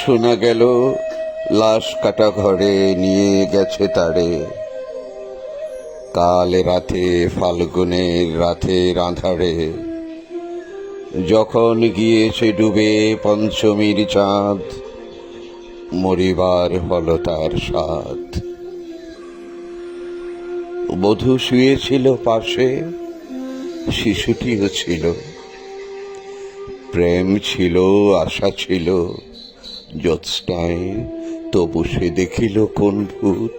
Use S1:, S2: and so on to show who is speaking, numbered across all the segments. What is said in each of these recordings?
S1: শোনা গেল লাশ কাটা ঘরে নিয়ে গেছে তারে। কাল রাতে ফাল্গুনের রাতের আঁধারে, যখন গিয়েছে ডুবে পঞ্চমীর চাঁদ, মরিবার হল তার সাধ। বধূ শুয়েছিল পাশে, শিশুটিও ছিল। প্রেম ছিল, আশা ছিল, জ্যোৎস্নায় তবু সে দেখিল কোন ভূত।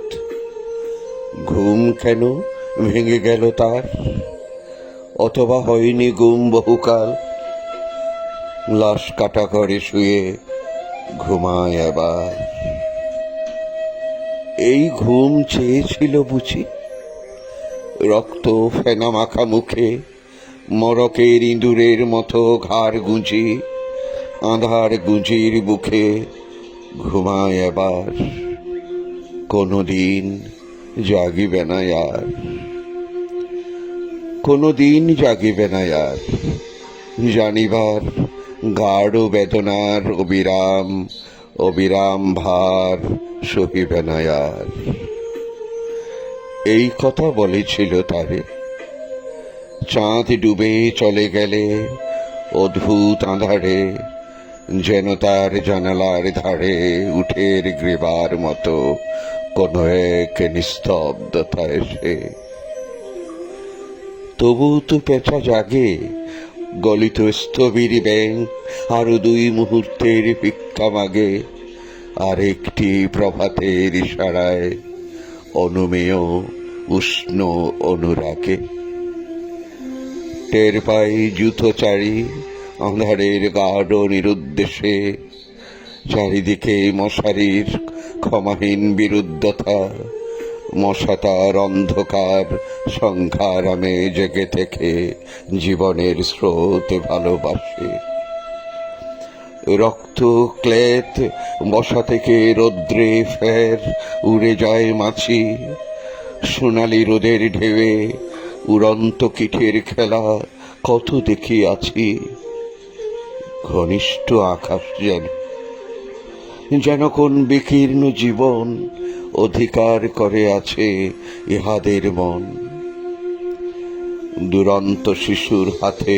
S1: ঘুম কেন ভেঙে গেল তার, অথবা হয়নি গুম বহুকাল। লাশ কাটা ঘরে শুয়ে ঘুমায় আবার। এই ঘুম চেয়েছিল বুঝি, রক্ত ফেনা মাখা মুখে, মরকের ইঁদুরের মতো ঘাড় গুঁজি, আঁধার গুঁজির বুকে ঘুমায় আবার। কোনদিন জাগিবে না আর, কোনদিন জাগিবে না আর, জানিবার গাঢ় বেদনার অবিরাম অবিরাম ভার সহিবে না আর। এই কথা বলেছিল তারে। চাঁদ ডুবে চলে গেলে অদ্ভুত আঁধারে, যেন তার জানালার ধারে উঠের গ্রীবার মতো কোনো এক নিস্তব্ধতা এসে। তবু তো পেঁচা জাগে, গলিত স্থবির ব্যাং আরো 2 মুহূর্তের ভিক্ষা মাগে। আর একটি প্রভাতের ইশারায়, অনুমেয় উষ্ণ অনুরাগে। টের পাই জুতো চারি আঁধারের গাঢ় নিরুদ্দেশে, চারিদিকে মশারির ক্ষমাহীন বিরুদ্ধতা। মশা তার অন্ধকার সংখ্যারামে জেগে থেকে জীবনের স্রোত ভালোবাসে। রক্ত ক্লেত বসা থেকে রৌদ্রে ফের উড়ে যায় মাছি। সোনালি রোদের ঢেউয়ে উড়ন্ত কিঠের খেলা কত দেখিয়াছি। ঘনিষ্ঠ আকাশ যেন কোন বিকীর্ণ জীবন অধিকার করে আছে ইহাদের মন। দুরন্ত শিশুর হাতে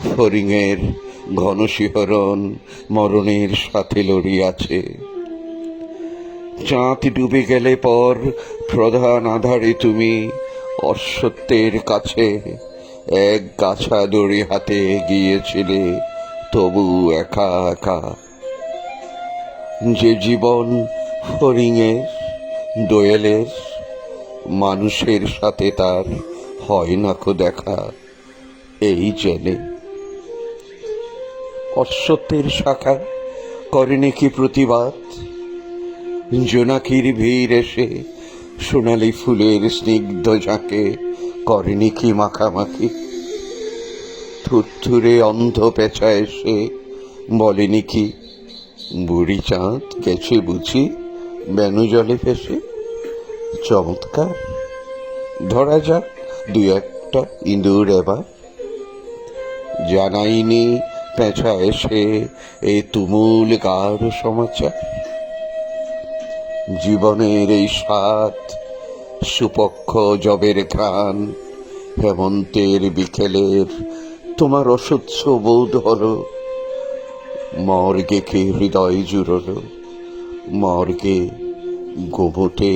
S1: ফড়িংয়ের ঘন শিহরণ মরণের সাথে লড়িয়াছে। চাঁদ ডুবে গেলে পর প্রধান আধারে তুমি অসত্যের কাছে এক গাছা দড়ি হাতে গিয়েছিলে, তবু একা একা। যে জীবন ফড়িংয়ের দোয়েলের, মানুষের সাথে তার হয় না কো দেখা, এই জেনে। অসত্যের শাখা করেনি কি প্রতিবাদ? জোনাকির ভিড় এসে সোনালি ফুলের স্নিগ্ধ ঝাঁকে করেনি কি মাখামাখি? থুরথুরে অন্ধ পেঁচা এসে বলেনি কি, বুড়ি চাঁদ গেছে বুঝি বেনু জলে ভেসে? চমৎকার, ধরা যাক 2-1টা ইঁদুর এবার। জানাইনি পেঁচা এসে এই তুমুল গাঢ় সমাচার। জীবনের এই স্বাদ, সুপক্ষ জবের ঘ্রাণ, হেমন্তের বিকেলের তোমার অসহ্য বোধ হলো। মর্গে কে হৃদয় জুড়ল, মর্গে গোবটে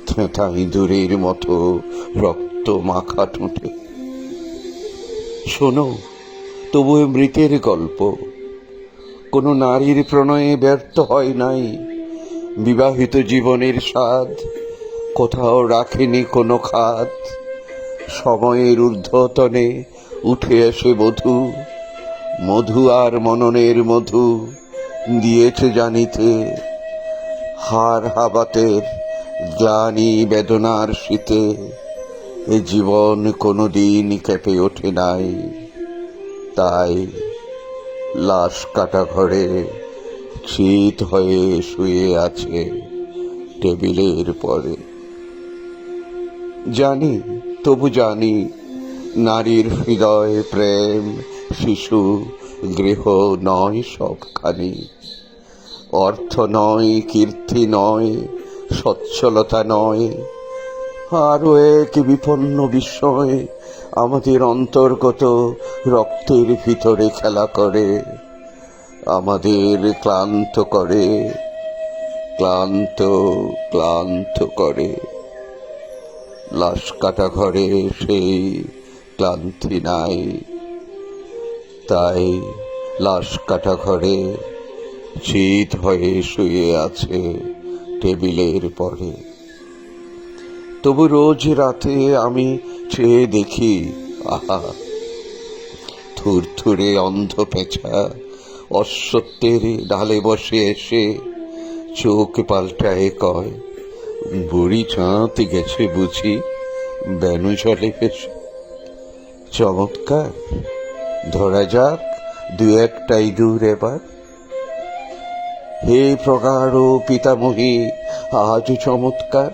S1: থেঁতা ইঁদুরের মতো রক্ত মাখা ঠোঁটে। শোনো তবু মৃতের গল্প, কোনো নারীর প্রণয়ে ব্যর্থ হয় নাই। বিবাহিত জীবনের স্বাদ কোথাও রাখেনি কোনো খাদ। সময়ের ঊর্ধ্বতনে উঠে আসে বধূ, মধু আর মননের মধু দিয়েছে জানিতে। হার হাবাতের গ্লানি বেদনার শীতে এ জীবন কোনোদিন কেঁপে ওঠে নাই। তাই লাশ কাটা ঘরে চিত হয়ে শুয়ে আছে টেবিলের পরে। জানি, তবু জানি, নারীর হৃদয় প্রেম শিশু গৃহ নয় সবখানি। অর্থ নয়, কীর্তি নয়, সচ্ছলতা নয়, আরো এক বিপন্ন বিস্ময় আমাদের অন্তর্গত রক্তের ভিতরে খেলা করে, আমাদের ক্লান্ত করে, ক্লান্ত ক্লান্ত করে। লাশ কাটা ঘরে সেই ক্লান্তি নাই, তাই লাশ কাটা ঘরে চিত হয়ে শুয়ে আছে টেবিলের পরে। তবু রোজ রাতে আমি চেয়ে দেখি, আহা, থুরথুরে অন্ধ পেঁচা অসত্যের ডালে বসে এসে চোখ পাল্টায় কয়, বুড়ি চাঁদ গেছে বুঝি বেনু জলে ভেসে। চমৎকার, ধরা যাক দু একটা ইঁদুর এবার। হে প্রগাঢ় পিতামহী, আজ চমৎকার,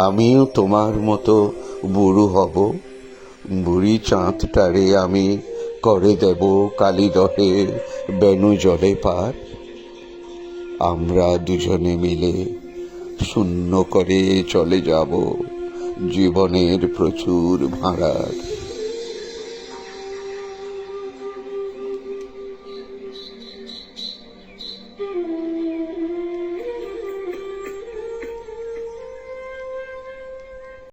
S1: আমিও তোমার মতো বুড়ো হব, বুড়ি চাঁদটারে আমি করে দেব কালিদহে বেনু জলে পার। আমরা দুজনে মিলে শূন্য করে চলে যাব জীবনের প্রচুর ভাড়ার।